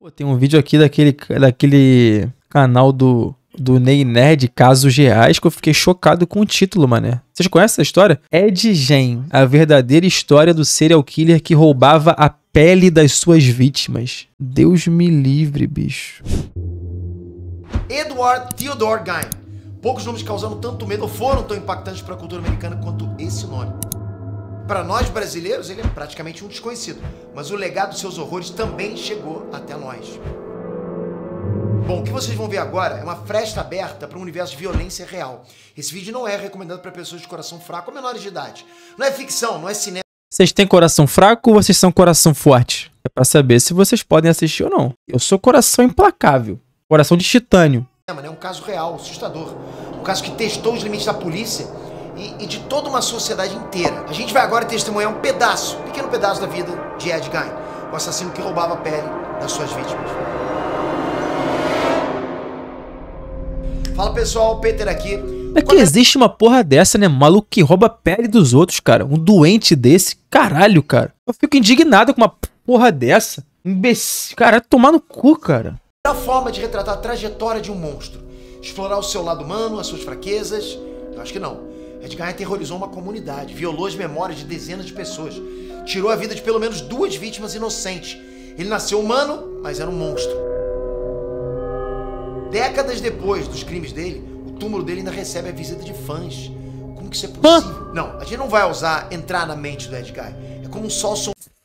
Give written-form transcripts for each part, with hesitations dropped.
Pô, tem um vídeo aqui daquele canal do Ney Nerd, Casos Reais, que eu fiquei chocado com o título, mané. Vocês conhecem essa história? Ed Gein, a verdadeira história do serial killer que roubava a pele das suas vítimas. Deus me livre, bicho. Edward Theodore Gein. Poucos nomes causando tanto medo ou foram tão impactantes para a cultura americana quanto esse nome. Para nós brasileiros, ele é praticamente um desconhecido, mas o legado dos seus horrores também chegou até nós. Bom, o que vocês vão ver agora é uma fresta aberta para um universo de violência real. Esse vídeo não é recomendado para pessoas de coração fraco ou menores de idade. Não é ficção, não é cinema. Vocês têm coração fraco ou vocês são coração forte? É para saber se vocês podem assistir ou não. Eu sou coração implacável, coração de titânio. É um caso real, assustador. Um caso que testou os limites da polícia e de toda uma sociedade inteira. A gente vai agora testemunhar um pequeno pedaço da vida de Ed Gein, o assassino que roubava a pele das suas vítimas. Fala pessoal, Peter aqui. É que existe uma porra dessa, né? Maluco que rouba a pele dos outros, cara. Um doente desse. Caralho, cara. Eu fico indignado com uma porra dessa. Imbecil. Cara, tomar no cu, cara. A forma de retratar a trajetória de um monstro. Explorar o seu lado humano, as suas fraquezas. Eu acho que não. Ed Gein aterrorizou uma comunidade, violou as memórias de dezenas de pessoas, tirou a vida de pelo menos 2 vítimas inocentes. Ele nasceu humano, mas era um monstro. Décadas depois dos crimes dele, o túmulo dele ainda recebe a visita de fãs. Como que isso é possível? Não, a gente não vai ousar entrar na mente do Ed Gein. É como um sol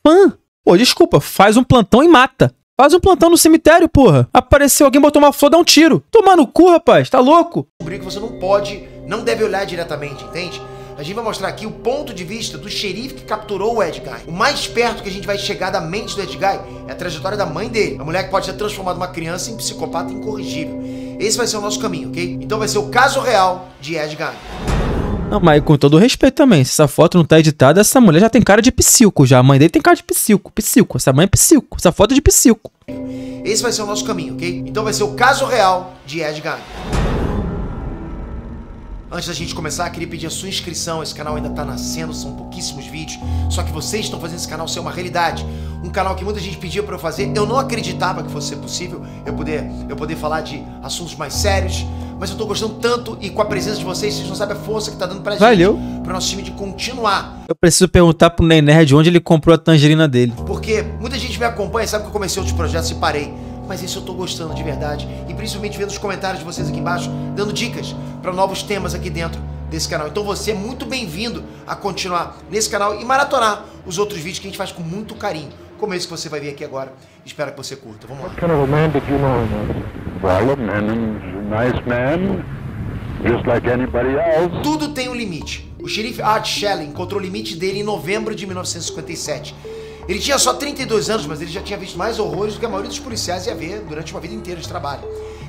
fã? Pô, desculpa, faz um plantão e mata. Faz um plantão no cemitério, porra. Apareceu alguém, botou uma flor, dá um tiro. Toma no cu, rapaz, tá louco? Que você não deve olhar diretamente, entende? A gente vai mostrar aqui o ponto de vista do xerife que capturou o Ed Gein. O mais perto que a gente vai chegar da mente do Ed Gein é a trajetória da mãe dele. A mulher que pode ter transformado uma criança em psicopata incorrigível. Esse vai ser o nosso caminho, ok? Então vai ser o caso real de Ed Gein. Não, mas com todo respeito também, se essa foto não tá editada, essa mulher já tem cara de psico já. A mãe dele tem cara de psico. Essa mãe é psico. Essa foto é de psico. Esse vai ser o nosso caminho, ok? Então vai ser o caso real de Ed Gein. Antes da gente começar, queria pedir a sua inscrição. Esse canal ainda tá nascendo, são pouquíssimos vídeos. Só que vocês estão fazendo esse canal ser uma realidade. Um canal que muita gente pedia pra eu fazer. Eu não acreditava que fosse possível eu poder falar de assuntos mais sérios. Mas eu tô gostando tanto e com a presença de vocês não sabem a força que tá dando pra gente. Valeu. Pro nosso time de continuar. Eu preciso perguntar pro Ney Nerd onde ele comprou a tangerina dele. Porque muita gente me acompanha, sabe que eu comecei outros projetos e parei. Mas isso eu tô gostando de verdade. E principalmente vendo os comentários de vocês aqui embaixo, dando dicas para novos temas aqui dentro desse canal. Então você é muito bem-vindo a continuar nesse canal e maratonar os outros vídeos que a gente faz com muito carinho. Como esse que você vai ver aqui agora. Espero que você curta. Vamos lá. What kind of a man did you know him as? Well, a man, a nice man, just like anybody else. Tudo tem um limite. O xerife Art Shelley encontrou o limite dele em novembro de 1957. Ele tinha só 32 anos, mas ele já tinha visto mais horrores do que a maioria dos policiais ia ver durante uma vida inteira de trabalho.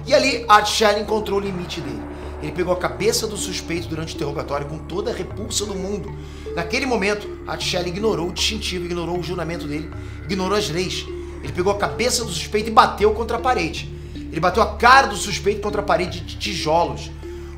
E ali, Art Shelley encontrou o limite dele. Ele pegou a cabeça do suspeito durante o interrogatório com toda a repulsa do mundo. Naquele momento, Art Shelley ignorou o distintivo, ignorou o juramento dele, ignorou as leis. Ele pegou a cabeça do suspeito e bateu contra a parede. Ele bateu a cara do suspeito contra a parede de tijolos.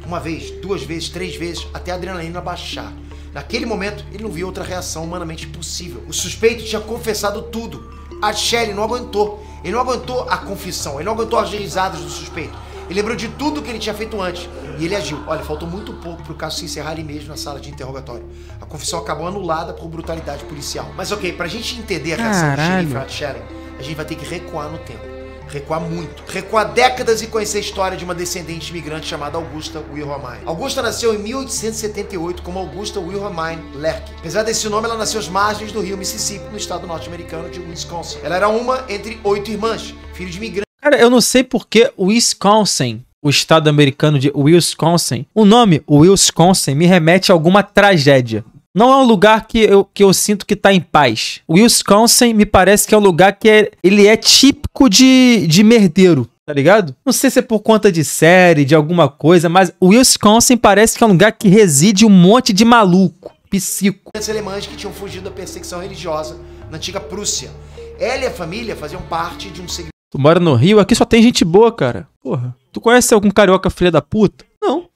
Uma vez, 2 vezes, 3 vezes, até a adrenalina baixar. Naquele momento, ele não viu outra reação humanamente possível. O suspeito tinha confessado tudo. Art Shelley não aguentou. Ele não aguentou a confissão, ele não aguentou as risadas do suspeito. Ele lembrou de tudo que ele tinha feito antes e ele agiu. Olha, faltou muito pouco para o caso se encerrar ali mesmo na sala de interrogatório. A confissão acabou anulada por brutalidade policial. Mas ok, pra gente entender a reação do xerife Art Shelley, a gente vai ter que recuar no tempo. Recuar muito. Recuar décadas e conhecer a história de uma descendente imigrante chamada Augusta Wilhelmine. Augusta nasceu em 1878 como Augusta Wilhelmine Lerche. Apesar desse nome, ela nasceu às margens do rio Mississippi, no estado norte-americano de Wisconsin. Ela era uma entre 8 irmãs, filho de imigrantes. Cara, eu não sei por que Wisconsin, o estado americano de Wisconsin, o nome Wisconsin me remete a alguma tragédia. Não é um lugar que eu sinto que tá em paz. O Wisconsin me parece que é um lugar que ele é típico de merdeiro, tá ligado? Não sei se é por conta de série, de alguma coisa, mas o Wisconsin parece que é um lugar que reside um monte de maluco, psico. Alemães que tinham fugido da perseguição religiosa na antiga Prússia. Ela e a família faziam parte de um segmento. Tu mora no Rio? Aqui só tem gente boa, cara. Porra. Tu conhece algum carioca filha da puta? Não.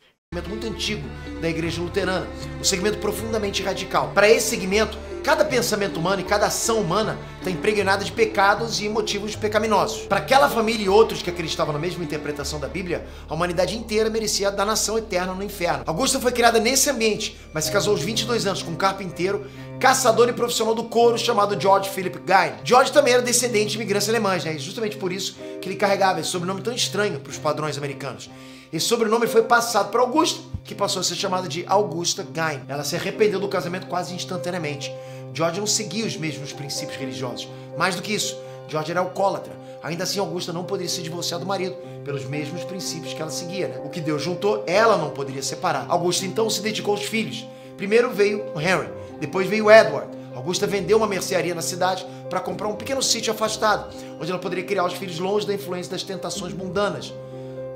muito antigo da igreja luterana, um segmento profundamente radical. Para esse segmento, cada pensamento humano e cada ação humana está impregnada de pecados e motivos pecaminosos. Para aquela família e outros que acreditavam na mesma interpretação da Bíblia, a humanidade inteira merecia a danação eterna no inferno. Augusta foi criada nesse ambiente, mas se casou aos 22 anos com um carpinteiro, caçador e profissional do couro chamado George Philip Guy. George também era descendente de imigrantes alemães, né? E justamente por isso que ele carregava esse sobrenome tão estranho para os padrões americanos. Esse sobrenome foi passado para Augusta, que passou a ser chamada de Augusta Guy. Ela se arrependeu do casamento quase instantaneamente. George não seguia os mesmos princípios religiosos. Mais do que isso, George era alcoólatra. Ainda assim, Augusta não poderia se divorciar do marido, pelos mesmos princípios que ela seguia, né? O que Deus juntou, ela não poderia separar. Augusta então se dedicou aos filhos. Primeiro veio o Henry, depois veio o Edward. Augusta vendeu uma mercearia na cidade para comprar um pequeno sítio afastado, onde ela poderia criar os filhos longe da influência das tentações mundanas.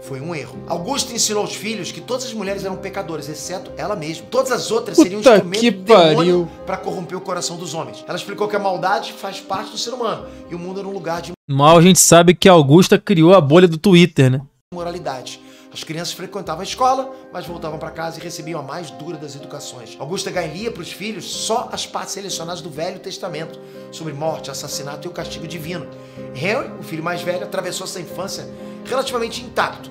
Foi um erro. Augusta ensinou aos filhos que todas as mulheres eram pecadoras, exceto ela mesma. Todas as outras seriam instrumento do demônio para corromper o coração dos homens. Ela explicou que a maldade faz parte do ser humano e o mundo era um lugar de mal. A gente sabe que Augusta criou a bolha do Twitter, né? moralidade. As crianças frequentavam a escola, mas voltavam para casa e recebiam a mais dura das educações. Augusta Guy lia para os filhos só as partes selecionadas do Velho Testamento, sobre morte, assassinato e o castigo divino. Henry, o filho mais velho, atravessou essa infância relativamente intacto.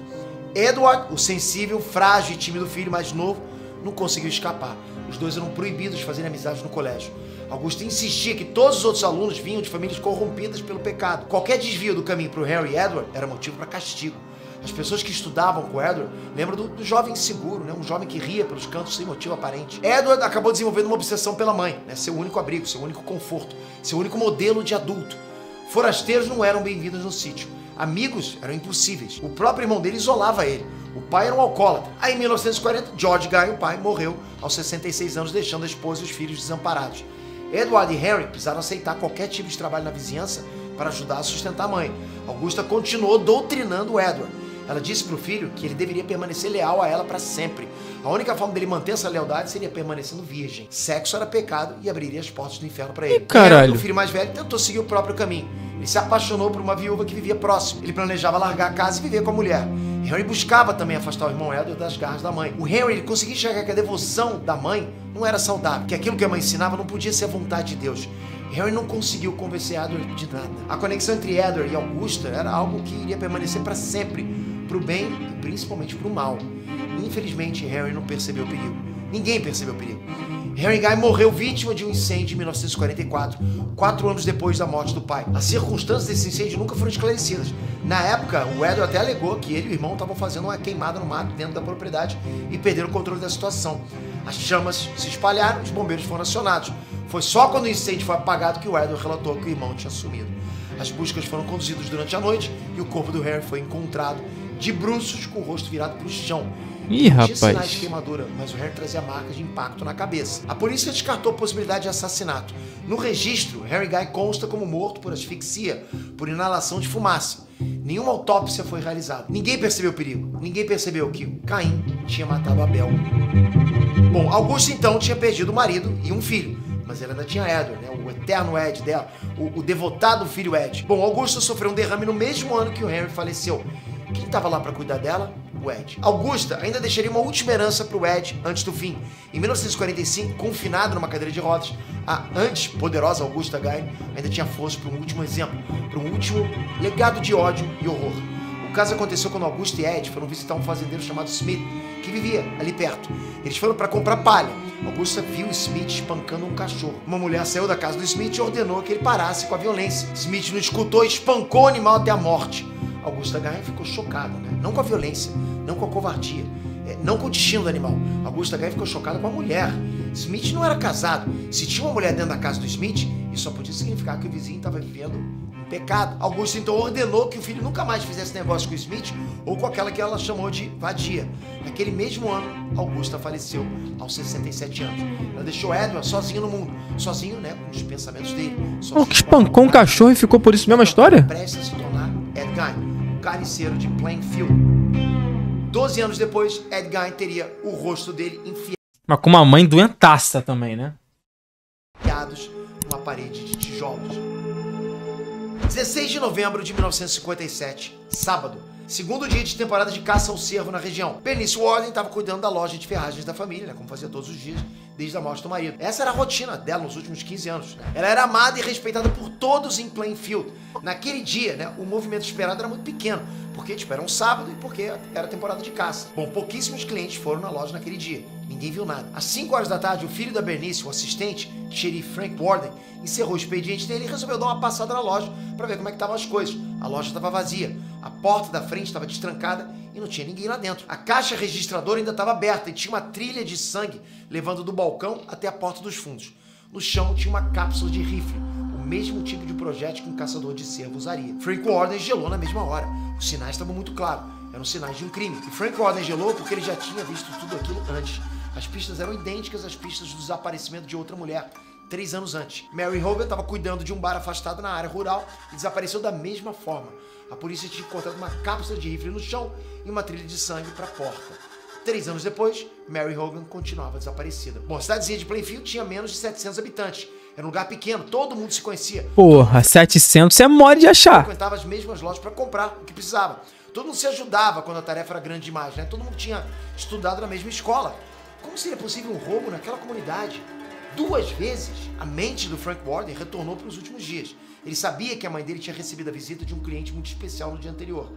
Edward, o sensível, frágil e tímido filho mais novo, não conseguiu escapar. Os dois eram proibidos de fazerem amizades no colégio. Augusta insistia que todos os outros alunos vinham de famílias corrompidas pelo pecado. Qualquer desvio do caminho para o Henry e Edward era motivo para castigo. As pessoas que estudavam com Edward lembram do jovem inseguro, né? Um jovem que ria pelos cantos sem motivo aparente. Edward acabou desenvolvendo uma obsessão pela mãe, né? Seu único abrigo, seu único conforto, seu único modelo de adulto. Forasteiros não eram bem-vindos no sítio. Amigos eram impossíveis. O próprio irmão dele isolava ele. O pai era um alcoólatra. Aí em 1940, George Guy, o pai, morreu aos 66 anos, deixando a esposa e os filhos desamparados. Edward e Henry precisaram aceitar qualquer tipo de trabalho na vizinhança para ajudar a sustentar a mãe. Augusta continuou doutrinando Edward. Ela disse para o filho que ele deveria permanecer leal a ela para sempre. A única forma dele manter essa lealdade seria permanecendo virgem. Sexo era pecado e abriria as portas do inferno para ele. Caralho. O filho mais velho tentou seguir o próprio caminho. Ele se apaixonou por uma viúva que vivia próximo. Ele planejava largar a casa e viver com a mulher. Henry buscava também afastar o irmão Edward das garras da mãe. O Henry conseguia enxergar que a devoção da mãe não era saudável, que aquilo que a mãe ensinava não podia ser a vontade de Deus. Henry não conseguiu convencer Edward de nada. A conexão entre Edward e Augusta era algo que iria permanecer para sempre, pro bem e principalmente pro mal. Infelizmente, Henry não percebeu o perigo. Ninguém percebeu o perigo. Henry Guy morreu vítima de um incêndio em 1944, 4 anos depois da morte do pai. As circunstâncias desse incêndio nunca foram esclarecidas. Na época, o Edward até alegou que ele e o irmão estavam fazendo uma queimada no mato dentro da propriedade e perderam o controle da situação. As chamas se espalharam, os bombeiros foram acionados. Foi só quando o incêndio foi apagado que o Edward relatou que o irmão tinha sumido. As buscas foram conduzidas durante a noite e o corpo do Henry foi encontrado de bruços com o rosto virado para o chão. Ih, rapaz. Tinha sinais de queimadura, mas o Henry trazia marcas de impacto na cabeça. A polícia descartou a possibilidade de assassinato. No registro, Henry Guy consta como morto por asfixia, por inalação de fumaça. Nenhuma autópsia foi realizada. Ninguém percebeu o perigo. Ninguém percebeu que Caim tinha matado Abel. Bom, Augusta então tinha perdido o marido e um filho. Mas ela ainda tinha Edward, né? O eterno Ed dela, o devotado filho Ed. Bom, Augusta sofreu um derrame no mesmo ano que o Henry faleceu. Quem estava lá para cuidar dela? O Ed. Augusta ainda deixaria uma última herança para o Ed antes do fim. Em 1945, confinado numa cadeira de rodas, a antes poderosa Augusta Guy ainda tinha força para um último exemplo, para um último legado de ódio e horror. O caso aconteceu quando Augusta e Ed foram visitar um fazendeiro chamado Smith, que vivia ali perto. Eles foram para comprar palha. Augusta viu Smith espancando um cachorro. Uma mulher saiu da casa do Smith e ordenou que ele parasse com a violência. Smith não escutou e espancou o animal até a morte. Augusta Guy ficou chocada, né? Não com a violência, não com a covardia, não com o destino do animal. Augusta Guy ficou chocada com a mulher. Smith não era casado. Se tinha uma mulher dentro da casa do Smith, isso só podia significar que o vizinho estava vivendo um pecado. Augusta então ordenou que o filho nunca mais fizesse negócio com o Smith ou com aquela que ela chamou de vadia. Naquele mesmo ano, Augusta faleceu aos 67 anos. Ela deixou Edward sozinho no mundo, sozinho, né, com os pensamentos dele. O que espancou um cachorro e ficou por isso mesmo a história? Prestes a se tornar Ed Guy, carniceiro de Plainfield. 12 anos depois, Ed Guy teria o rosto dele Mas com uma mãe doentaça também, né? enfiados numa parede de tijolos. 16 de novembro de 1957, sábado, Segundo dia de temporada de caça ao cervo na região. Bernice Warden estava cuidando da loja de ferragens da família, né, como fazia todos os dias, desde a morte do marido. Essa era a rotina dela nos últimos 15 anos. Né? Ela era amada e respeitada por todos em Plainfield. Naquele dia, né, o movimento esperado era muito pequeno, porque tipo, era um sábado e porque era temporada de caça. Bom, pouquíssimos clientes foram na loja naquele dia. Ninguém viu nada. Às 5 horas da tarde, o filho da Bernice, o assistente, xerife Frank Warden, encerrou o expediente dele e resolveu dar uma passada na loja para ver como é que estavam as coisas. A loja estava vazia, a porta da frente estava destrancada e não tinha ninguém lá dentro. A caixa registradora ainda estava aberta e tinha uma trilha de sangue levando do balcão até a porta dos fundos. No chão tinha uma cápsula de rifle, o mesmo tipo de projétil que um caçador de cervo usaria. Frank Warden gelou na mesma hora. Os sinais estavam muito claros, eram sinais de um crime. E Frank Warden gelou porque ele já tinha visto tudo aquilo antes. As pistas eram idênticas às pistas do desaparecimento de outra mulher, 3 anos antes. Mary Hogan estava cuidando de um bar afastado na área rural e desapareceu da mesma forma. A polícia tinha encontrado uma cápsula de rifle no chão e uma trilha de sangue para a porta. 3 anos depois, Mary Hogan continuava desaparecida. Bom, a cidadezinha de Plainfield tinha menos de 700 habitantes. Era um lugar pequeno, todo mundo se conhecia. Porra, 700 é mole de achar. Frequentava as mesmas lojas para comprar o que precisava. Todo mundo se ajudava quando a tarefa era grande demais, né? Todo mundo tinha estudado na mesma escola. Como seria possível um roubo naquela comunidade? 2 vezes, a mente do Frank Warden retornou para os últimos dias. Ele sabia que a mãe dele tinha recebido a visita de um cliente muito especial no dia anterior.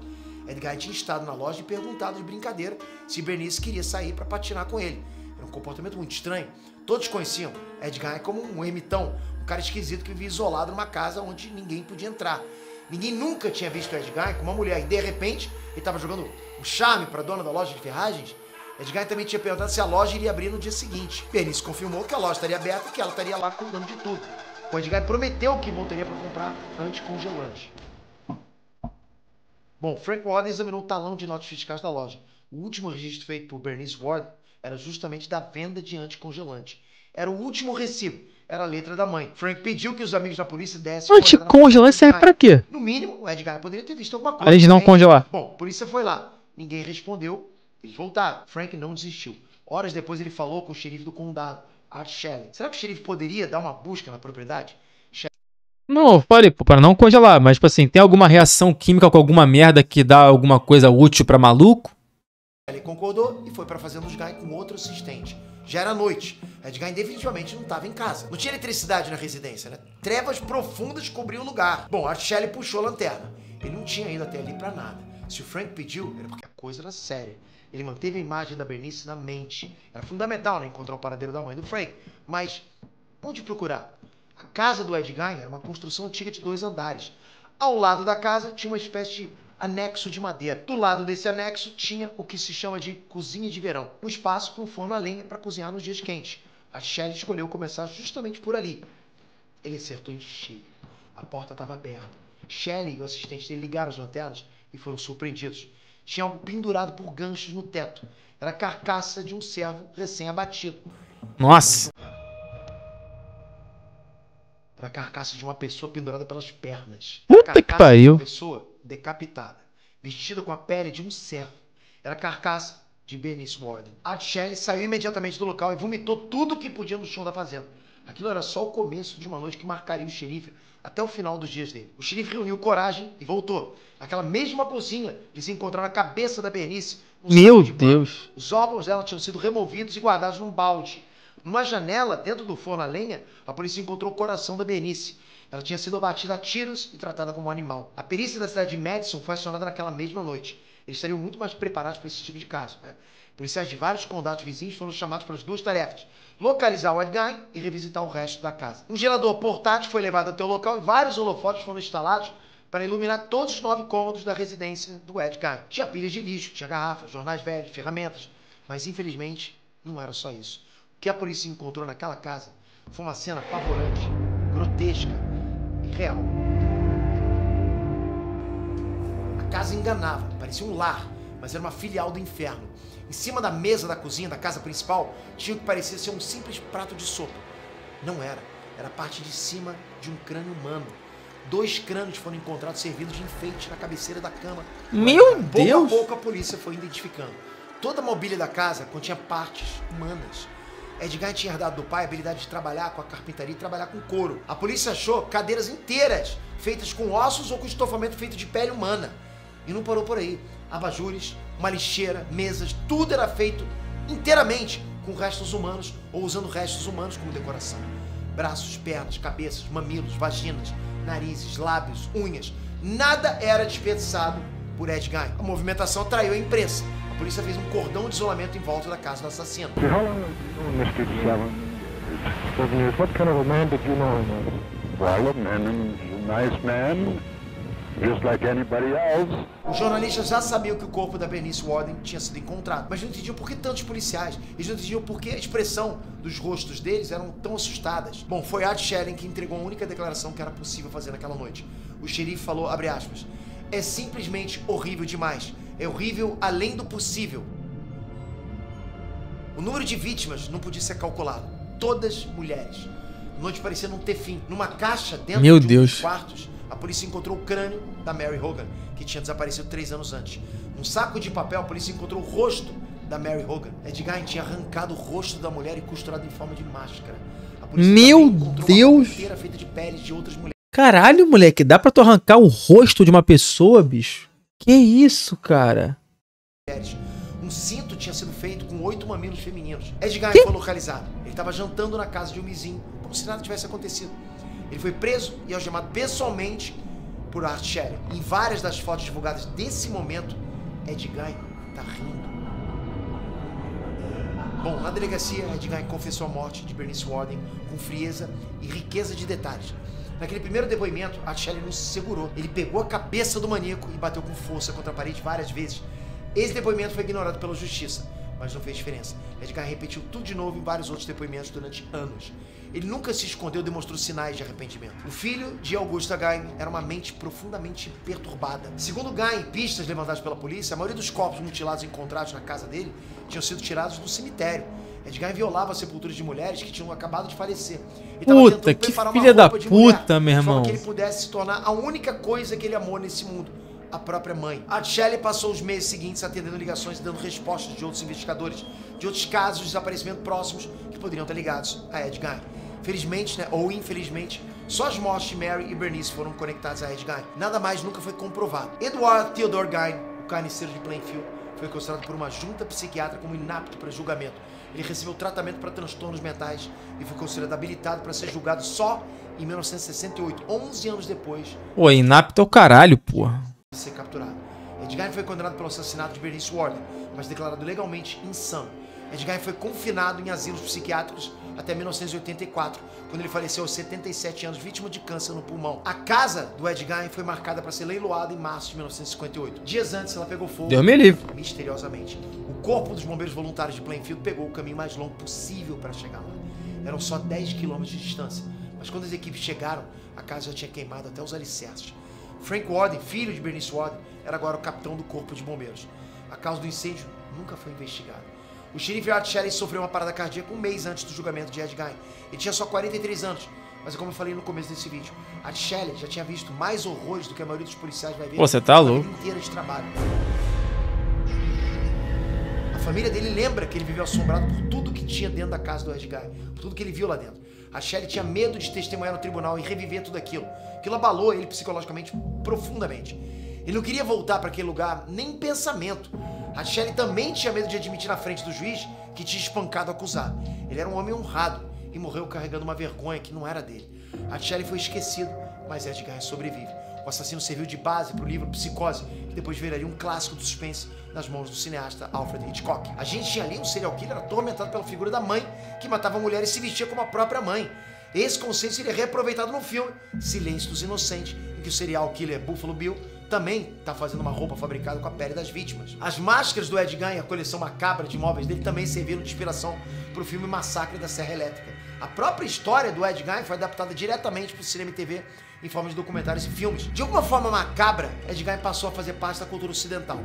Edgar tinha estado na loja e perguntado de brincadeira se Bernice queria sair para patinar com ele. Era um comportamento muito estranho. Todos conheciam Edgar como um ermitão, um cara esquisito que vivia isolado numa casa onde ninguém podia entrar. Ninguém nunca tinha visto Edgar com uma mulher e de repente ele estava jogando um charme para a dona da loja de ferragens. Edgar também tinha perguntado se a loja iria abrir no dia seguinte. Bernice confirmou que a loja estaria aberta e que ela estaria lá cuidando de tudo. O Edgar prometeu que voltaria para comprar anticongelante. Bom, Frank Warden examinou o talão de notas fiscais da loja. O último registro feito por Bernice Warden era justamente da venda de anticongelante. Era o último recibo. Era a letra da mãe. Frank pediu que os amigos da polícia dessem... Anticongelante serve pra quê? No mínimo, o Edgar poderia ter visto alguma coisa. Além de não congelar. Bom, a polícia foi lá. Ninguém respondeu. Eles voltaram. Frank não desistiu. Horas depois ele falou com o xerife do condado, Art Shelley. Será que o xerife poderia dar uma busca na propriedade? Não, eu falei, pô, pra não congelar, mas tipo assim, tem alguma reação química com alguma merda que dá alguma coisa útil pra maluco? Ele concordou e foi pra fazenda dos Guy com outro assistente. Já era noite. Edgar definitivamente não estava em casa. Não tinha eletricidade na residência, né? Trevas profundas cobriam o lugar. Bom, Art Shelley puxou a lanterna. Ele não tinha ido até ali pra nada. Se o Frank pediu, era porque a coisa era séria. Ele manteve a imagem da Bernice na mente. Era fundamental, né, encontrar o paradeiro da mãe do Frank. Mas onde procurar? A casa do Edgar era uma construção antiga de 2 andares. Ao lado da casa tinha uma espécie de anexo de madeira. Do lado desse anexo tinha o que se chama de cozinha de verão. Um espaço com um forno a lenha para cozinhar nos dias quentes. A Shelley escolheu começar justamente por ali. Ele acertou em cheio. A porta estava aberta. Shelley e o assistente dele ligaram as lanternas e foram surpreendidos. Tinha algo pendurado por ganchos no teto. Era a carcaça de um cervo recém-abatido. Nossa! Era a carcaça de uma pessoa pendurada pelas pernas. Puta que pariu! De uma pessoa decapitada, vestida com a pele de um cervo. Era a carcaça de Bernice Warden. A Shelley saiu imediatamente do local e vomitou tudo que podia no chão da fazenda. Aquilo era só o começo de uma noite que marcaria o xerife até o final dos dias dele. O xerife reuniu coragem e voltou. Aquela mesma cozinha de se encontrar na cabeça da Bernice. Meu Deus! Os órgãos dela tinham sido removidos e guardados num balde. Numa janela, dentro do forno a lenha, a polícia encontrou o coração da Bernice. Ela tinha sido abatida a tiros e tratada como um animal. A perícia da cidade de Madison foi acionada naquela mesma noite. Eles estariam muito mais preparados para esse tipo de caso, né? Policiais de vários condados vizinhos foram chamados para as 2 tarefas: localizar o Edgar e revisitar o resto da casa. Um gerador portátil foi levado até o local e vários holofotes foram instalados para iluminar todos os 9 cômodos da residência do Edgar. Tinha pilhas de lixo, tinha garrafas, jornais velhos, ferramentas. Mas, infelizmente, não era só isso. O que a polícia encontrou naquela casa foi uma cena apavorante, grotesca e real. A casa enganava, parecia um lar, mas era uma filial do inferno. Em cima da mesa da cozinha da casa principal tinha o que parecia ser um simples prato de sopa. Não era. Era a parte de cima de um crânio humano. 2 crânios foram encontrados servidos de enfeite na cabeceira da cama. Meu Deus! Pouco a pouco a polícia foi identificando. Toda a mobília da casa continha partes humanas. Edgar tinha herdado do pai a habilidade de trabalhar com a carpintaria e trabalhar com couro. A polícia achou cadeiras inteiras feitas com ossos ou com estofamento feito de pele humana. E não parou por aí. abajures, uma lixeira, mesas, tudo era feito inteiramente com restos humanos ou usando restos humanos como decoração. Braços, pernas, cabeças, mamilos, vaginas, narizes, lábios, unhas, nada era desperdiçado por Ed Gein. A movimentação atraiu a imprensa. A polícia fez um cordão de isolamento em volta da casa do assassino. How long have you known Mr. Shellen? 7 years. What kind of a man did you know him as? Well, a nice man, just like anybody else. Os jornalistas já sabiam que o corpo da Bernice Worden tinha sido encontrado, mas não entendiam por que tantos policiais. Eles não entendiam por que a expressão dos rostos deles eram tão assustadas. Bom, foi Art Schilling que entregou a única declaração que era possível fazer naquela noite. O xerife falou, abre aspas, é simplesmente horrível demais. É horrível além do possível. O número de vítimas não podia ser calculado. Todas mulheres. A noite parecia não ter fim. Numa caixa dentro de um dos quartos, a polícia encontrou o crânio da Mary Hogan, que tinha desaparecido 3 anos antes. Num saco de papel, a polícia encontrou o rosto da Mary Hogan. Ed Gein tinha arrancado o rosto da mulher e costurado em forma de máscara. A polícia Meu Deus! Uma feita de peles de outras mulheres. Caralho, moleque, dá pra tu arrancar o rosto de uma pessoa, bicho? Que isso, cara? Um cinto tinha sido feito com 8 mamilos femininos. Ed Gein foi localizado. Ele estava jantando na casa de um vizinho, como se nada tivesse acontecido. Ele foi preso e algemado pessoalmente por Art Schilling. Em várias das fotos divulgadas desse momento, Ed Gein tá rindo. Bom, na delegacia, Ed Gein confessou a morte de Bernice Worden com frieza e riqueza de detalhes. Naquele primeiro depoimento, Art Schilling não se segurou. Ele pegou a cabeça do maníaco e bateu com força contra a parede várias vezes. Esse depoimento foi ignorado pela justiça, mas não fez diferença. Ed Gein repetiu tudo de novo em vários outros depoimentos durante anos. Ele nunca se escondeu e demonstrou sinais de arrependimento. O filho de Augusta Gein era uma mente profundamente perturbada. Segundo Gein, pistas levantadas pela polícia, a maioria dos corpos mutilados encontrados na casa dele tinham sido tirados do cemitério. Ed Gein violava sepulturas de mulheres que tinham acabado de falecer. Puta, que filha da puta, meu irmão. Que ele pudesse se tornar a única coisa que ele amou nesse mundo. A própria mãe. Art Schilling passou os meses seguintes atendendo ligações e dando respostas de outros investigadores, de outros casos de desaparecimento próximos que poderiam estar ligados a Ed Gein. Felizmente, né, ou infelizmente, só as mortes de Mary e Bernice foram conectadas a Ed Gein. Nada mais nunca foi comprovado. Edward Theodore Gein, o carniceiro de Plainfield, foi considerado por uma junta psiquiátrica como inapto para julgamento. Ele recebeu tratamento para transtornos mentais e foi considerado habilitado para ser julgado só em 1968, 11 anos depois. Pô, inapto é o caralho, porra. De ser capturado. Ed Gein foi condenado pelo assassinato de Bernice Worden, mas declarado legalmente insano. Ed Gein foi confinado em asilos psiquiátricos até 1984, quando ele faleceu aos 77 anos, vítima de câncer no pulmão. A casa do Ed Gein foi marcada para ser leiloada em março de 1958. Dias antes, ela pegou fogo. Deus me livre. Misteriosamente. O corpo dos bombeiros voluntários de Plainfield pegou o caminho mais longo possível para chegar lá. Eram só 10 quilômetros de distância, mas quando as equipes chegaram, a casa já tinha queimado até os alicerces. Frank Worden, filho de Bernice Worden, era agora o capitão do corpo de bombeiros. A causa do incêndio nunca foi investigada. O xerife Art Schilling sofreu uma parada cardíaca um mês antes do julgamento de Ed Gein. Ele tinha só 43 anos, mas como eu falei no começo desse vídeo, Art Schilling já tinha visto mais horrores do que a maioria dos policiais vai ver. Pô, você tá louco. A vida inteira de trabalho. A família dele lembra que ele viveu assombrado por tudo que tinha dentro da casa do Ed Gein, por tudo que ele viu lá dentro. Art Schilling tinha medo de testemunhar no tribunal e reviver tudo aquilo. Aquilo abalou ele psicologicamente profundamente. Ele não queria voltar para aquele lugar nem em pensamento. Art Schilling também tinha medo de admitir na frente do juiz que tinha espancado o acusado. Ele era um homem honrado e morreu carregando uma vergonha que não era dele. Art Schilling foi esquecido, mas Ed Gein sobrevive. O assassino serviu de base para o livro Psicose, que depois viraria um clássico do suspense nas mãos do cineasta Alfred Hitchcock. A gente tinha ali um serial killer atormentado pela figura da mãe, que matava a mulher e se vestia como a própria mãe. Esse conceito seria reaproveitado no filme Silêncio dos Inocentes, em que o serial killer Buffalo Bill também está fazendo uma roupa fabricada com a pele das vítimas. As máscaras do Ed Gein e a coleção macabra de móveis dele também serviram de inspiração para o filme Massacre da Serra Elétrica. A própria história do Ed Gein foi adaptada diretamente para o cinema e TV em forma de documentários e filmes. De alguma forma macabra, Ed Gein passou a fazer parte da cultura ocidental.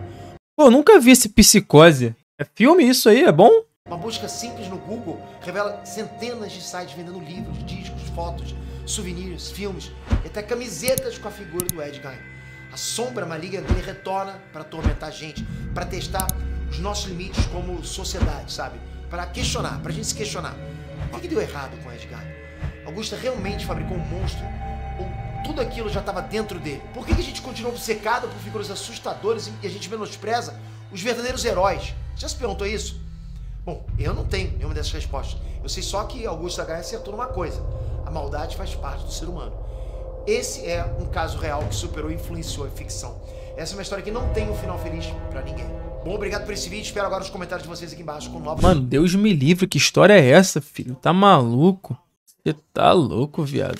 Pô, nunca vi esse Psicose. É filme isso aí? É bom? Uma busca simples no Google revela centenas de sites vendendo livros, discos, fotos, souvenirs, filmes e até camisetas com a figura do Ed Gein. A sombra maligna dele retorna para atormentar a gente, para testar os nossos limites como sociedade, sabe? Para questionar, para a gente se questionar. O que deu errado com Ed Gein? Augusta realmente fabricou um monstro ou tudo aquilo já estava dentro dele? Por que a gente continua obcecado por figuras assustadoras e a gente menospreza os verdadeiros heróis? Já se perguntou isso? Bom, eu não tenho nenhuma dessas respostas. Eu sei só que Augusto H. acertou numa coisa: a maldade faz parte do ser humano. Esse é um caso real que superou e influenciou a ficção. Essa é uma história que não tem um final feliz pra ninguém. Bom, obrigado por esse vídeo. Espero agora os comentários de vocês aqui embaixo com novos... Mano, Deus me livre, que história é essa, filho? Tá maluco? Você tá louco, viado.